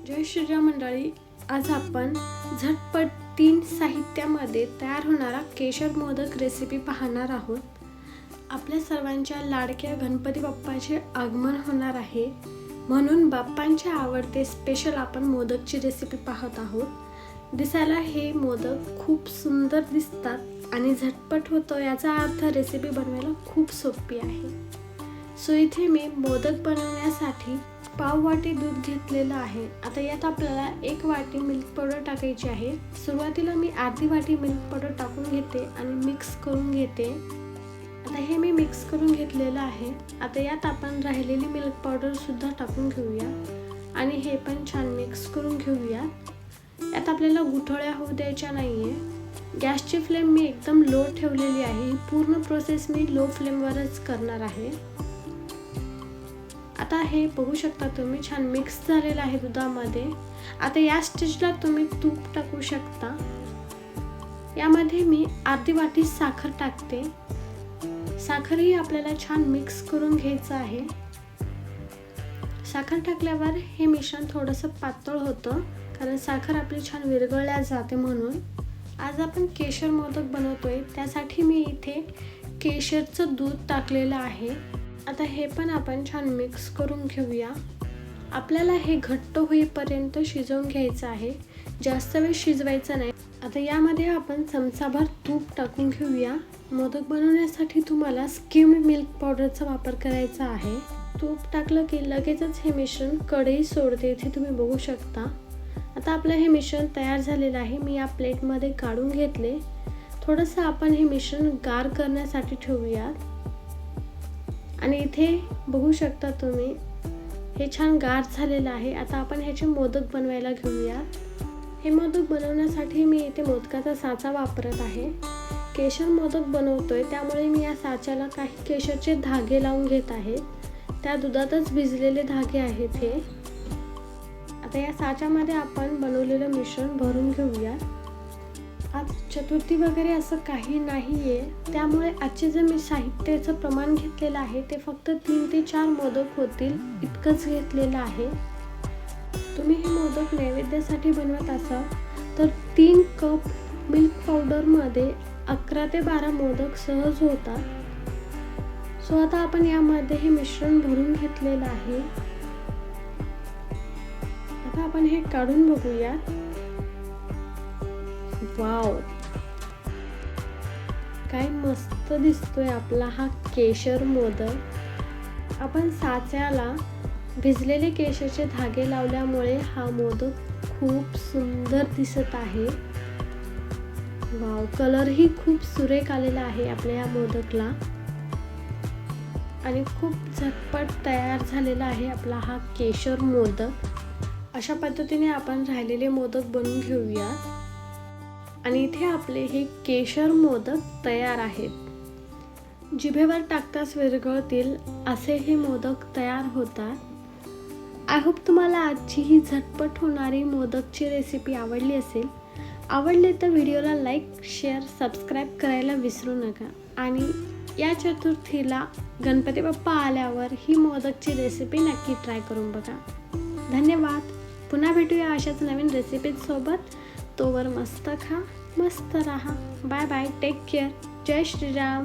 जय श्रीराम मंडळी, आज आपण झटपट 3 साहित्यामध्ये तयार होणारा केशर मोदक रेसिपी पाहणार आहोत। आपल्या सर्वांच्या लाडक्या गणपती बाप्पाचे आगमन होणार आहे, म्हणून बाप्पांचे आवडते स्पेशल आपण मोदकची रेसिपी पाहत आहोत। दिसायला हे मोदक खूप सुंदर दिसतात आणि झटपट होतो, याचा अर्थ रेसिपी बनवायला खूप सोपी आहे। सो इथे मी मोदक बनवण्यासाठी पाव वाटी दूध घेतलेलं आहे। आता यात आपल्याला 1 वाटी मिल्क पावडर टाकायची आहे। सुरुवातीला मी अर्धी वाटी मिल्क पावडर टाकून घेते आणि मिक्स करून घेते। आता हे मी मिक्स करून घेतलेलं आहे। आता यात आपण राहिलेली मिल्क पावडर सुद्धा टाकून घेऊया आणि हे पण छान मिक्स करून घेऊया। यात आपल्याला गुठळ्या होऊ द्यायच्या नाहीये। गॅसची फ्लेम मी एकदम लो ठेवलेली आहे। ही पूर्ण प्रोसेस मी लो फ्लेमवरच करणार आहे। आता हे बघू शकता तुम्ही, छान मिक्स झालेलं आहे दुधामध्ये। आता या स्टेजला तुम्ही तूप टाकू शकता। यामध्ये मी अर्धी वाटी साखर टाकते। साखर ही आपल्याला छान मिक्स करून घ्यायचं आहे। साखर टाकल्यावर हे मिश्रण थोडंसं पातळ होतं, कारण साखर आपली छान विरघळल्या जाते। म्हणून आज आपण केशर मोदक बनवतोय, त्यासाठी मी इथे केशरचं दूध टाकलेलं आहे। आता हे पण आपण छान मिक्स करून घेऊया। आपल्याला हे घट्ट होईपर्यंत शिजवून घ्यायचं आहे, जास्त वेळ शिजवायचं नाही। आता यामध्ये आपण चमचाभर तूप टाकून घेऊया। मोदक बनवण्यासाठी तुम्हाला स्किम्ड मिल्क पावडरचा वापर करायचा आहे। तूप टाकलं की लगेचच हे मिश्रण कढई सोडते, इथे तुम्ही बघू शकता। आता आपलं हे मिश्रण तयार झालेलं आहे। मी या प्लेटमध्ये काढून घेतले। थोडंसं आपण हे मिश्रण गार करण्यासाठी ठेवूया आणि इथे बघू शकता तुम्ही, हे छान गार झालेलं आहे। आता आपण ह्याचे मोदक बनवायला घेऊया। हे मोदक बनवण्यासाठी मी इथे मोदकाचा साचा वापरत आहे। केशर मोदक बनवतोय, त्यामुळे मी या साच्याला काही केशरचे धागे लावून घेत आहे। त्या दुधातच भिजलेले धागे आहेत हे। आता या साच्यामध्ये आपण बनवलेलं मिश्रण भरून घेऊया। आज चतुर्थी वगैरे असं काही नाहीये, त्यामुळे आजचे जे मी साहित्याचं प्रमाण घेतलेलं आहे ते फक्त 3 ते 4 मोदक होतील इतकंच घेतलेलं आहे। तुम्ही हे मोदक नैवेद्यासाठी बनवत असाल तर 3 कप मिल्क पावडरमध्ये 11 ते 12 मोदक सहज होतात। सो आता आपण यामध्ये हे मिश्रण भरून घेतलेलं आहे। आता आपण हे काढून बघूया। वाव, काय मस्त दिसतोय आपला हा केशर मोदक। आपण साच्याला भिजलेले केशरचे धागे लावल्यामुळे हा मोदक खूप सुंदर दिसत आहे। वाव, कलर ही खूप सुरेख आलेला आहे आपल्या या मोदकला आणि खूप झटपट तयार झालेला आहे आपला हा केशर मोदक। अशा पद्धतीने आपण राहिलेले मोदक बनवून घेऊया आणि इथे आपले हे केशर मोदक तयार आहेत। जिभेवर टाकताच विरघळतील असे हे मोदक तयार होतात। आय होप तुम्हाला आजची ही झटपट होणारी मोदकची रेसिपी आवडली असेल। आवडले तर व्हिडिओला लाईक, शेअर, सबस्क्राईब करायला विसरू नका आणि या चतुर्थीला गणपती बाप्पा आल्यावर ही मोदकची रेसिपी नक्की ट्राय करून बघा। धन्यवाद। पुन्हा भेटूया अशाच नवीन रेसिपीसोबत। तोवर मस्त खा, मस्त रहा। Bye bye, take care. जय श्रीराम।